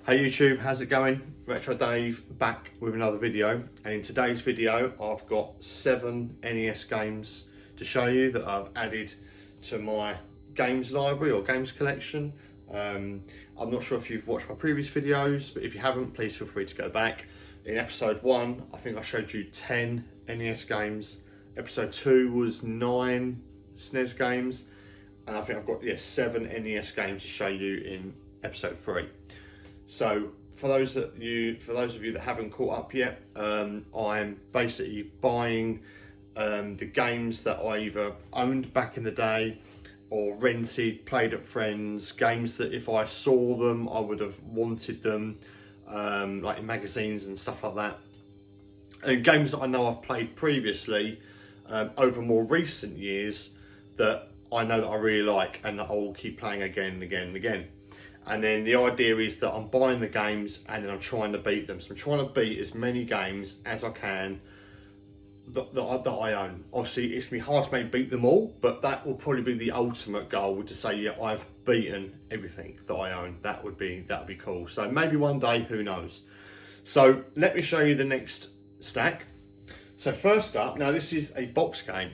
Hey YouTube, how's it going? Retro Dave back with another video, and in today's video I've got 7 NES games to show you that I've added to my games library or games collection. I'm not sure if you've watched my previous videos, but if you haven't, please feel free to go back. In episode 1 I think I showed you 10 NES games, episode 2 was 9 SNES games, and I think I've got 7 NES games to show you in episode 3. So for those of you that haven't caught up yet, I'm basically buying the games that I either owned back in the day or rented, played at friends, games that if I saw them I would have wanted them, like in magazines and stuff like that, and games that I know I've played previously over more recent years that I know that I really like and that I will keep playing again and again and again. And then the idea is that I'm buying the games and then I'm trying to beat them. So I'm trying to beat as many games as I can that I own. Obviously it's going to be hard to beat them all, but that will probably be the ultimate goal, to say, yeah, I've beaten everything that I own. That would be cool. So maybe one day, who knows. So let me show you the next stack. So first up, now this is a box game.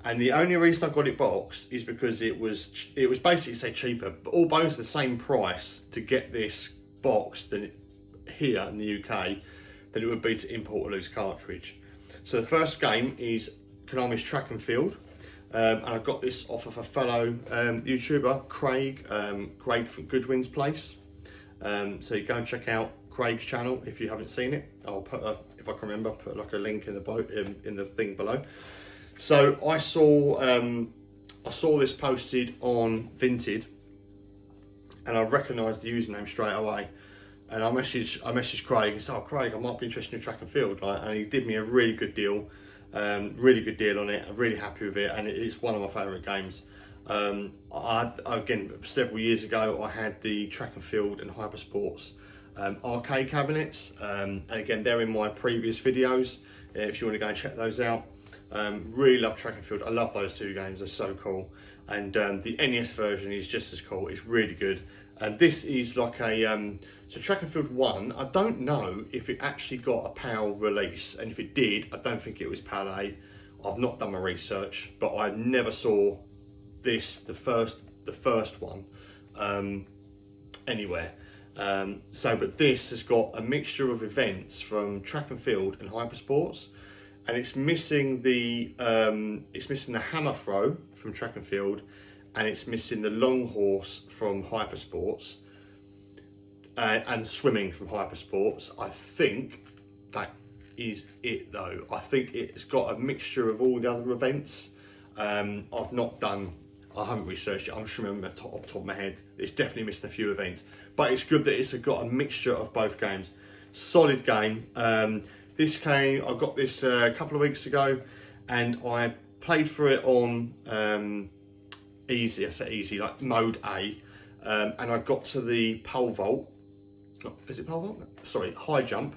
And the only reason I got it boxed is because it was basically, say, cheaper, but almost the same price to get this boxed than here in the UK than it would be to import a loose cartridge. So the first game is Konami's Track and Field, and I got this off of a fellow YouTuber, Craig from Goodwins place. So you go and check out Craig's channel if you haven't seen it. I'll put if I can remember, put like a link in the thing below. So I saw this posted on Vinted, and I recognised the username straight away. And I messaged Craig and said, "Oh, Craig, I might be interested in Track and Field," right? And he did me a really good deal on it. I'm really happy with it, and it's one of my favourite games. Again, several years ago, I had the Track and Field and Hypersports arcade cabinets, and again, they're in my previous videos if you want to go and check those out. Really love Track and Field. I love those two games, they're so cool. And the NES version is just as cool, it's really good. And this is like a, so Track and Field 1, I don't know if it actually got a PAL release, and if it did, I don't think it was PAL A. I've not done my research, but I never saw this, the first one, anywhere. But this has got a mixture of events from Track and Field and Hypersports. And it's missing the hammer throw from Track and Field, and it's missing the long horse from Hypersports, and swimming from Hypersports. I think that is it though. I think it's got a mixture of all the other events. I haven't researched it. I'm just remembering off the top of my head. It's definitely missing a few events, but it's good that it's got a mixture of both games. Solid game. I got this a couple of weeks ago, and I played through it on easy, I say easy, like mode A, and I got to the pole vault. Is it pole vault? Sorry, high jump.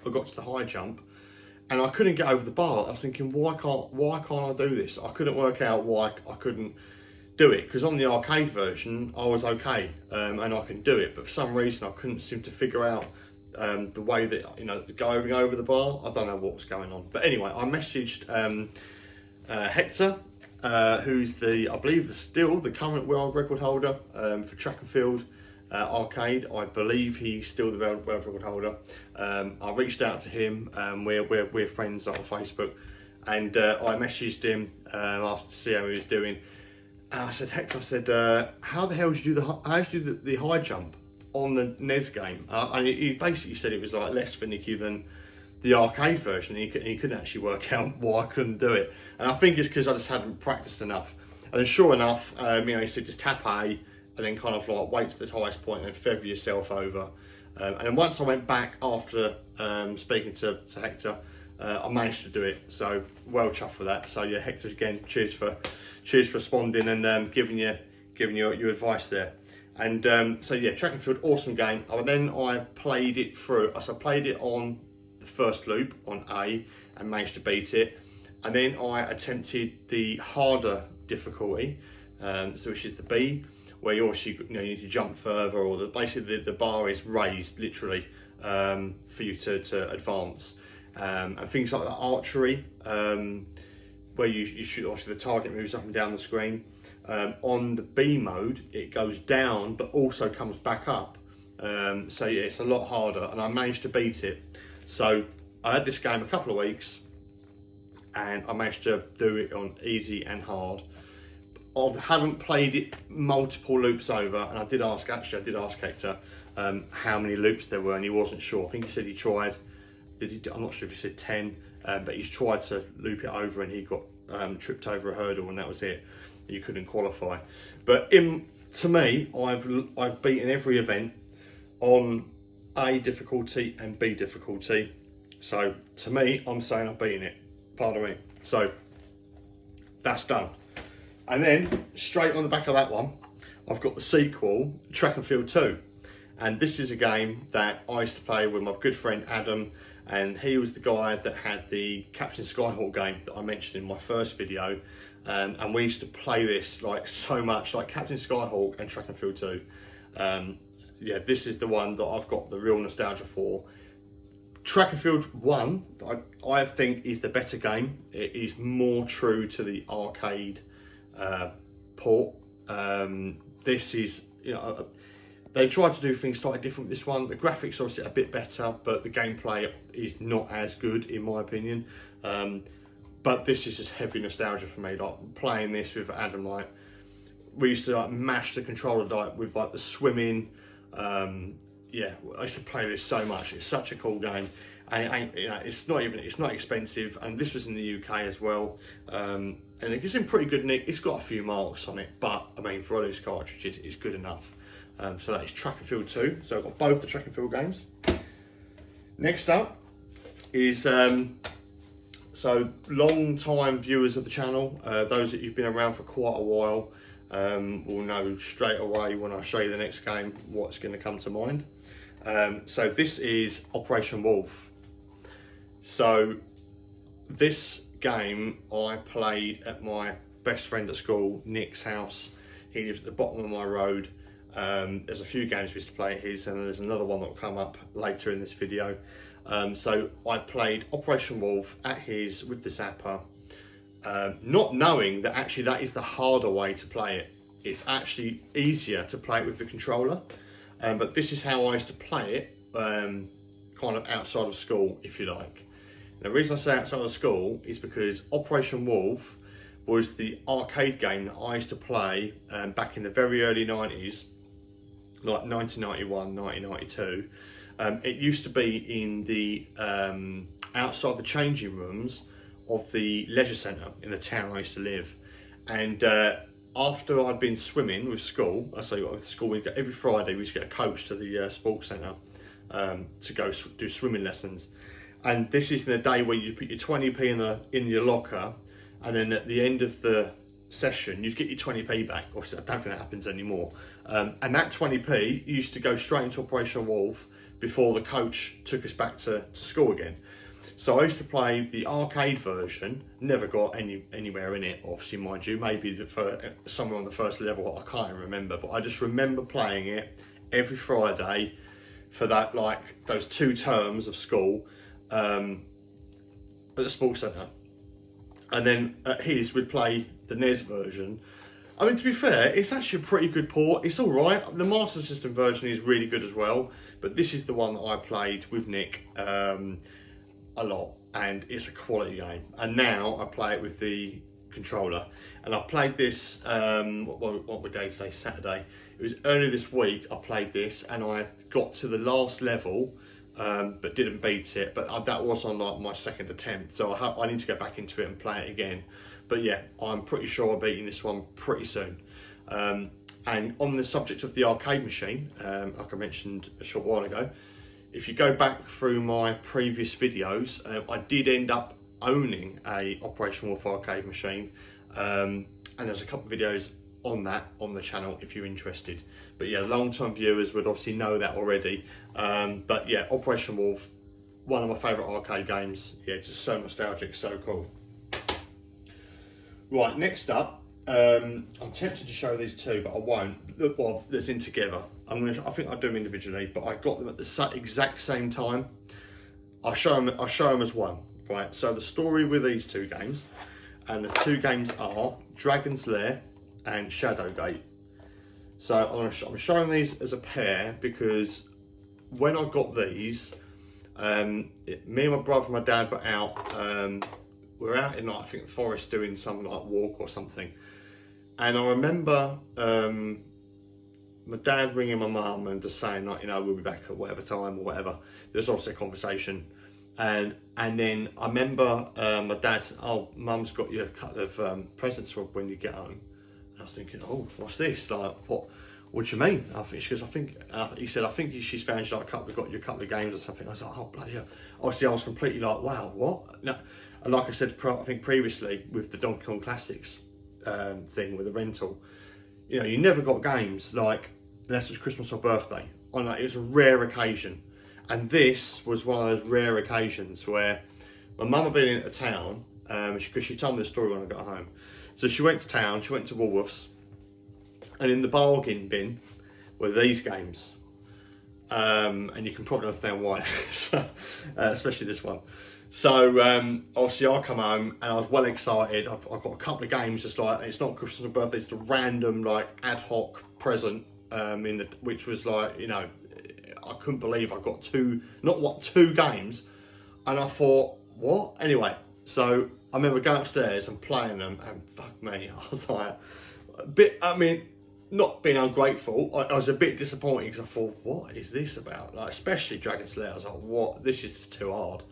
I got to the high jump, and I couldn't get over the bar. I was thinking, why can't I do this? I couldn't work out why I couldn't do it, because on the arcade version I was okay, and I can do it, but for some reason I couldn't seem to figure out the way that, going over the bar. I don't know what was going on, but anyway, I messaged Hector, who's I believe still the current world record holder for Track and Field arcade. I believe he's still the world record holder. I reached out to him. We're friends on Facebook, and I messaged him, asked to see how he was doing. And I said, Hector, how the hell did you do the high jump on the NES game? And he basically said it was like less finicky than the arcade version. He couldn't actually work out why I couldn't do it, and I think it's because I just hadn't practiced enough. And then sure enough, he said just tap A and then kind of like wait to the highest point and feather yourself over. And then once I went back after speaking to Hector, I managed to do it. So well chuffed for that. So yeah, Hector, again, cheers for responding and giving your advice there. And so yeah, Track and Field, awesome game. I played it through. So I played it on the first loop on A and managed to beat it. And then I attempted the harder difficulty, so which is the B, where you obviously you need to jump further, or basically the bar is raised literally for you to advance, and things like the archery, where you shoot, obviously the target moves up and down the screen. On the B mode, it goes down but also comes back up. So yeah, it's a lot harder, and I managed to beat it. So I had this game a couple of weeks, and I managed to do it on easy and hard. I haven't played it multiple loops over, and I did ask Hector how many loops there were, and he wasn't sure. I think he said he tried, I'm not sure if he said 10, but he's tried to loop it over, and he got tripped over a hurdle, and that was it. You couldn't qualify. But to me, I've beaten every event on A difficulty and B difficulty. So to me, I'm saying I've beaten it. Pardon me. So that's done. And then straight on the back of that one, I've got the sequel, Track and Field 2. And this is a game that I used to play with my good friend Adam, and he was the guy that had the Captain Skyhawk game that I mentioned in my first video. And we used to play this like so much, like Captain Skyhawk and Track and Field 2. Yeah, this is the one that I've got the real nostalgia for. Track and Field 1, I think, is the better game. It is more true to the arcade port. This is, they tried to do things slightly different with this one. The graphics are obviously a bit better, but the gameplay is not as good in my opinion. But this is just heavy nostalgia for me. Like playing this with Adam, like we used to like mash the controller like with like the swimming. Yeah, I used to play this so much. It's such a cool game, and it's not expensive. And this was in the UK as well, and it's in pretty good nick. It's got a few marks on it, but I mean for all these cartridges, it's good enough. So that is Track and Field 2. So I've got both the Track and Field games. Next up is so long-time viewers of the channel, those that you've been around for quite a while, will know straight away when I show you the next game what's going to come to mind. So this is Operation Wolf. So this game I played at my best friend at school, Nick's house. He lives at the bottom of my road. There's a few games we used to play at his, and there's another one that will come up later in this video. So I played Operation Wolf at his with the Zapper, not knowing that actually that is the harder way to play it. It's actually easier to play it with the controller, but this is how I used to play it, kind of outside of school, if you like. And the reason I say outside of school is because Operation Wolf was the arcade game that I used to play back in the very early 90s, like 1991, 1992. It used to be in the outside the changing rooms of the leisure centre in the town I used to live. And after I'd been swimming with school, with school, every Friday we used to get a coach to the sports centre to go do swimming lessons. And this is the day where you put your 20p in your locker, and then at the end of the session you'd get your 20p back. Obviously I don't think that happens anymore. And that 20p used to go straight into Operation Wolf before the coach took us back to school again. So I used to play the arcade version, never got anywhere in it, obviously, mind you, maybe somewhere on the first level, I can't even remember, but I just remember playing it every Friday for that, like those 2 terms of school at the sports centre. And then at his, we'd play the NES version. I mean, to be fair, it's actually a pretty good port. It's all right. The Master System version is really good as well, but this is the one that I played with Nick a lot, and it's a quality game. And now I play it with the controller, and I played this, what were days today? Saturday. It was earlier this week I played this, and I got to the last level, but didn't beat it. But that was on like my second attempt, so I need to go back into it and play it again. But yeah, I'm pretty sure I'm beating this one pretty soon. And on the subject of the arcade machine, like I mentioned a short while ago, if you go back through my previous videos, I did end up owning a Operation Wolf arcade machine, and there's a couple of videos on that on the channel if you're interested. But yeah, long-time viewers would obviously know that already. But yeah, Operation Wolf, one of my favourite arcade games. Yeah, just so nostalgic, so cool. Right, next up I'm tempted to show these two, but I won't. Well, there's in together. I think I'll do them individually, but I got them at the exact same time. I'll show them as one, right? So the story with these two games, and the two games are Dragon's Lair and Shadowgate. So I'm showing these as a pair because when I got these, me and my brother and my dad were out. We were out in, like, I think, the forest doing some like walk or something, and I remember my dad ringing my mum and just saying, like, you know, we'll be back at whatever time or whatever. There was obviously a conversation, and then I remember my dad said, "Oh, mum's got you a couple of presents for when you get home." And I was thinking, "Oh, what's this? Like, what do you mean?" He said, "I think she's found you, like, got you a couple of games or something." I was like, "Oh, bloody hell!" Obviously, I was completely like, "Wow, what?" No, and like I said, I think previously with the Donkey Kong Classics thing with the rental, you know, you never got games like unless it was Christmas or birthday. On like, it was a rare occasion, and this was one of those rare occasions where my mum had been into town because she told me the story when I got home. So she went to town, she went to Woolworths, and in the bargain bin were these games, and you can probably understand why, especially this one. So obviously I come home and I was well excited. I've got a couple of games, just like, it's not Christmas or birthday, it's a random like ad hoc present which was like, you know, I couldn't believe I got two games, and I thought, what? Anyway, so I remember going upstairs and playing them, and fuck me, I was like a bit, I mean, not being ungrateful, I was a bit disappointed because I thought, what is this about? Like, especially Dragon's Lair, I was like, what? This is just too hard.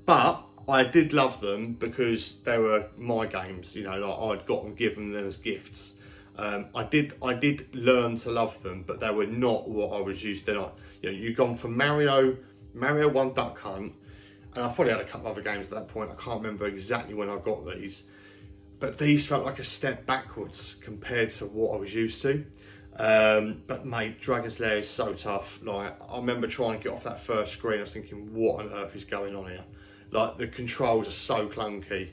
But I did love them because they were my games, you know, like I'd got them, given them as gifts. I did learn to love them, but they were not what I was used to. You know, you've gone from Mario 1 Duck Hunt, and I probably had a couple other games at that point. I can't remember exactly when I got these, but these felt like a step backwards compared to what I was used to. But mate, Dragon's Lair is so tough. Like, I remember trying to get off that first screen, I was thinking, what on earth is going on here? Like, the controls are so clunky.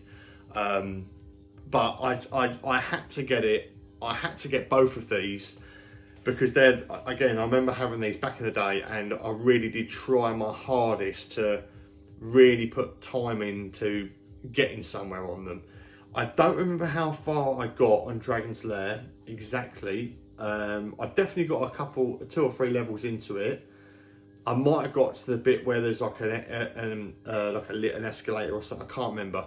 But I had to get it. I had to get both of these because they're, again, I remember having these back in the day, and I really did try my hardest to really put time into getting somewhere on them. I don't remember how far I got on Dragon's Lair exactly. I definitely got two or three levels into it. I might have got to the bit where there's like an escalator or something. I can't remember.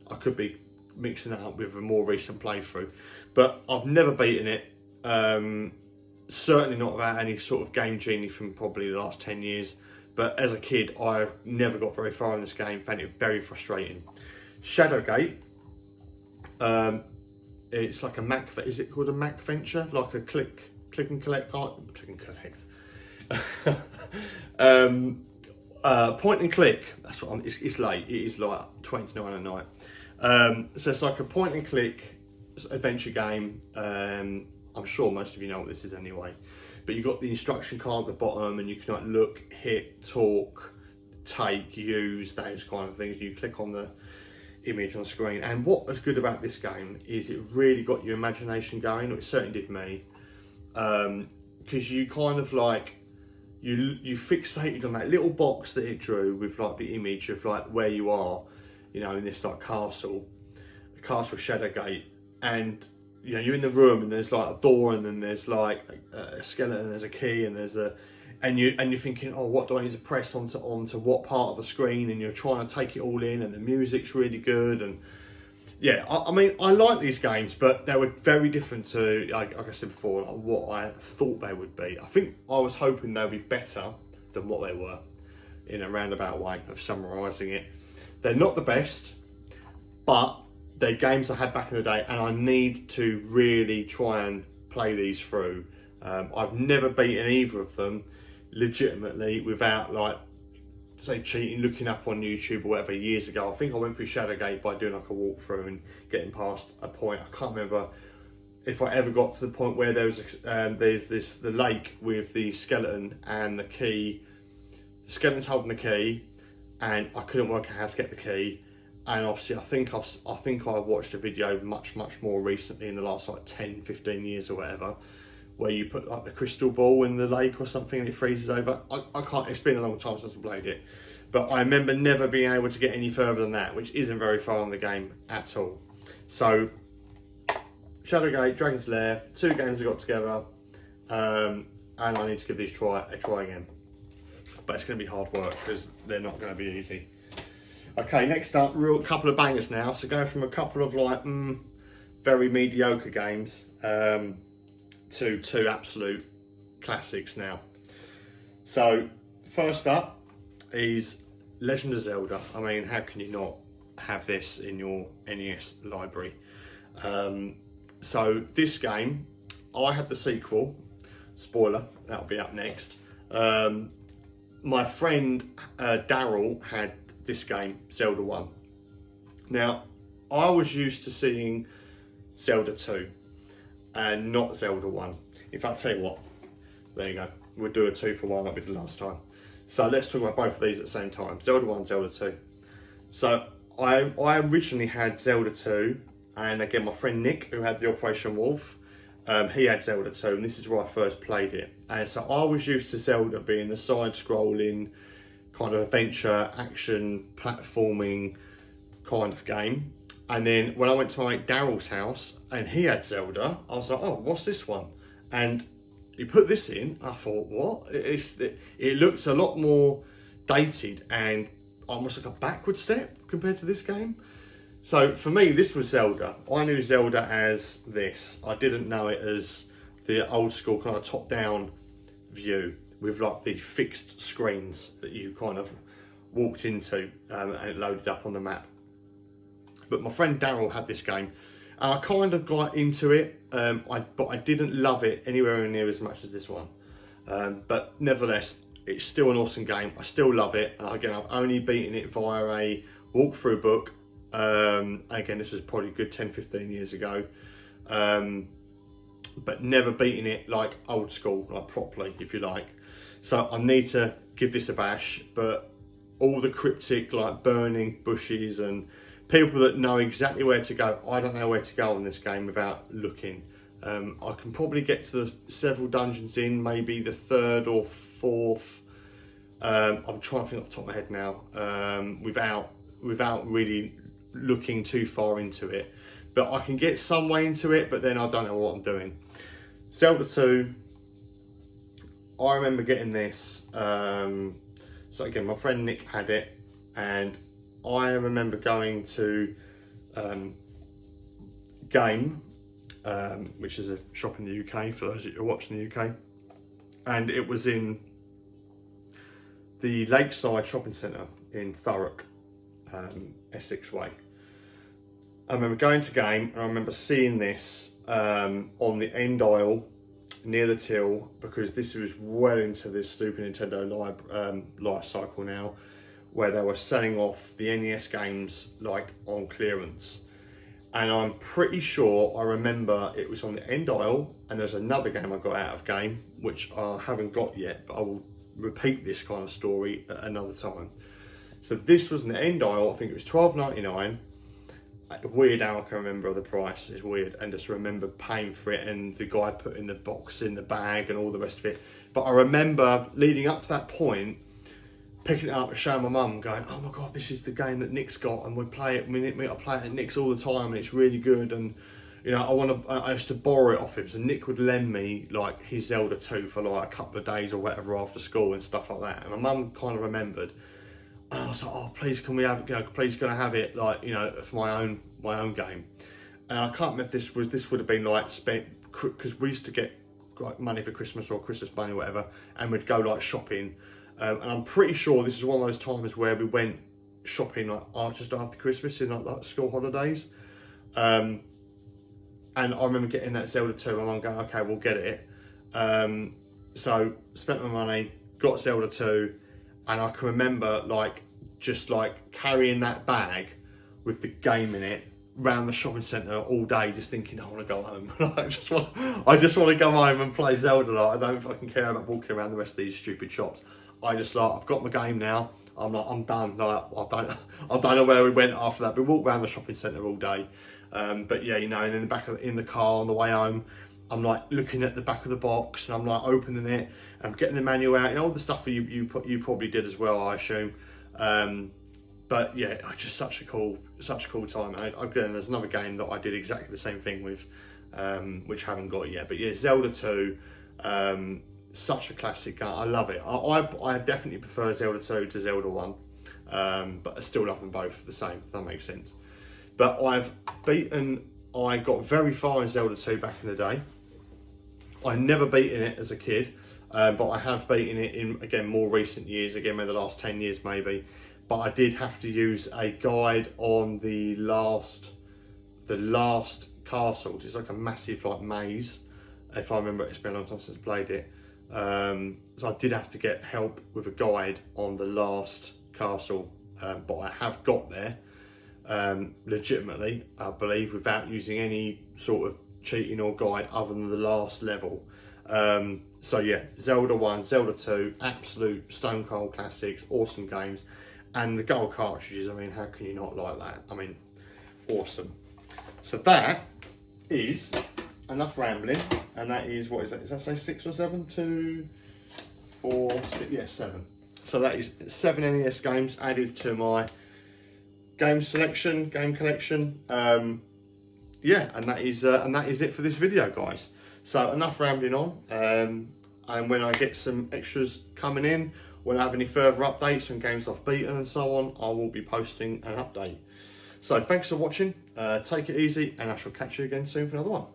I could be mixing that up with a more recent playthrough, but I've never beaten it. Certainly not without any sort of game genie from probably the last 10 years. But as a kid, I never got very far in this game. Found it very frustrating. Shadowgate. It's like a Mac. Is it called a Mac venture? Like a click and collect. Click and collect. Point and click. That's what it's late. It is like 29 at night. So it's like a point and click adventure game. I'm sure most of you know what this is anyway. But you've got the instruction card at the bottom, and you can like look, hit, talk, take, use, those kind of things. You click on the image on screen. And what was good about this game is it really got your imagination going, or it certainly did me, because you kind of like you fixated on that little box that it drew with like the image of like where you are, you know, in this like castle Shadowgate, and you know, you're in the room and there's like a door, and then there's like a skeleton, there's a key, and and you're thinking, oh, what do I need to press onto what part of the screen, and you're trying to take it all in, and the music's really good. And yeah, I mean, I like these games, but they were very different to, like I said before, like what I thought they would be. I think I was hoping they'd be better than what they were, in a roundabout way of summarising it. They're not the best, but they're games I had back in the day, and I need to really try and play these through. I've never beaten either of them legitimately without, like, say, cheating, looking up on YouTube or whatever years ago. I think I went through Shadowgate by doing like a walkthrough and getting past a point. I can't remember if I ever got to the point where there's the lake with the skeleton and the key. The skeleton's holding the key, and I couldn't work out how to get the key. and obviously I think I watched a video much more recently in the last like 10-15 years or whatever, where you put like the crystal ball in the lake or something and it freezes over. I can't, it's been a long time since I played it, but I remember never being able to get any further than that, which isn't very far on the game at all. So Shadowgate, Dragon's Lair, 2 games I got together, and I need to give these a try again. But it's going to be hard work because they're not going to be easy. Okay, next up, couple of bangers now. So going from a couple of like very mediocre games to 2 absolute classics now. So first up is Legend of Zelda. I mean, how can you not have this in your NES library? So this game, I had the sequel. Spoiler, that'll be up next. My friend Daryl had this game, Zelda 1. Now, I was used to seeing Zelda 2 and not Zelda 1. In fact, I'll tell you what, there you go. We'll do a 2 for 1 like we did last time. So let's talk about both of these at the same time. Zelda 1, Zelda 2. So I originally had Zelda 2, and again, my friend Nick, who had the Operation Wolf, he had Zelda 2, and this is where I first played it. And so I was used to Zelda being the side-scrolling, kind of adventure, action, platforming kind of game. And then when I went to my mate Daryl's house, and he had Zelda, I was like, oh, what's this one? And he put this in, I thought, what? It looks a lot more dated and almost like a backward step compared to this game. So for me, this was Zelda. I knew Zelda as this. I didn't know it as the old school kind of top-down view with like the fixed screens that you kind of walked into and it loaded up on the map. But my friend Daryl had this game, and I kind of got into it, but I didn't love it anywhere near as much as this one. But nevertheless, it's still an awesome game. I still love it. And again, I've only beaten it via a walkthrough book. Again, this was probably a good 10-15 years ago. But never beaten it like old school, like properly, if you like. So I need to give this a bash, but all the cryptic, like burning bushes and people that know exactly where to go, I don't know where to go in this game without looking. I can probably get to the several dungeons in, maybe the 3rd or 4th. I'm trying to think off the top of my head now, without really looking too far into it. But I can get some way into it, but then I don't know what I'm doing. Zelda 2, I remember getting this. So again, my friend Nick had it, and I remember going to Game, which is a shop in the UK, for those who are watching the UK. And it was in the Lakeside Shopping Centre in Thurrock, Essex way. I remember going to Game, and I remember seeing this on the end aisle near the till, because this was well into this Super Nintendo life cycle now, where they were selling off the NES games like on clearance. And I'm pretty sure I remember it was on the end aisle, and there's another game I got out of Game, which I haven't got yet, but I will repeat this kind of story at another time. So this was in the end aisle. I think it was $12.99. Weird how I can remember the price. It's weird, and just remember paying for it, and the guy putting the box in the bag and all the rest of it. But I remember leading up to that point, picking it up and showing my mum, going, oh my god, this is the game that Nick's got, and we play it. I play it at Nick's all the time, and it's really good. And you know, I used to borrow it off him, so Nick would lend me like his Zelda 2 for like a couple of days or whatever after school and stuff like that. And my mum kind of remembered. And I was like, oh, please, can we have it? You know, please, can I have it? Like, you know, for my own game. And I can't remember if this would have been like spent, because we used to get like money for Christmas or Christmas money or whatever, and we'd go like shopping. And I'm pretty sure this is one of those times where we went shopping like just after Christmas in like school holidays. And I remember getting that Zelda 2, and I'm going, okay, we'll get it. So spent my money, got Zelda 2. And I can remember like just like carrying that bag with the game in it round the shopping centre all day just thinking I want to go home. I just want to go home and play Zelda. Like, I don't fucking care about walking around the rest of these stupid shops. I just like, I've got my game now. I'm done. Like, I don't know where we went after that. We walked around the shopping centre all day. But yeah, you know, and in the car on the way home, I'm like looking at the back of the box, and I'm like opening it, and I'm getting the manual out, and all the stuff you probably did as well, I assume. But yeah, just such a cool time. Again, there's another game that I did exactly the same thing with, which I haven't got yet. But yeah, Zelda 2, such a classic game. I love it. I definitely prefer Zelda 2 to Zelda 1, but I still love them both the same, if that makes sense. But I got very far in Zelda 2 back in the day. I never beaten it as a kid, but I have beaten it in, again, more recent years, again, maybe the last 10 years maybe. But I did have to use a guide on the last castle. It's like a massive like maze, if I remember. It's been a long time since I played it. So I did have to get help with a guide on the last castle, but I have got there legitimately, I believe, without using any sort of cheating or guide other than the last level. So yeah, Zelda 1, Zelda 2, absolute stone cold classics, awesome games. And the gold cartridges, I mean, how can you not like that? I mean, awesome. So that is enough rambling, and that is, what is that? Does that say 6 or 7? 2, 4, 6, yeah, 7. So that is 7 NES games added to my game collection. Yeah, and that is it for this video, guys. So enough rambling on. And when I get some extras coming in, when I have any further updates on games I've beaten and so on, I will be posting an update. So thanks for watching. Take it easy, and I shall catch you again soon for another one.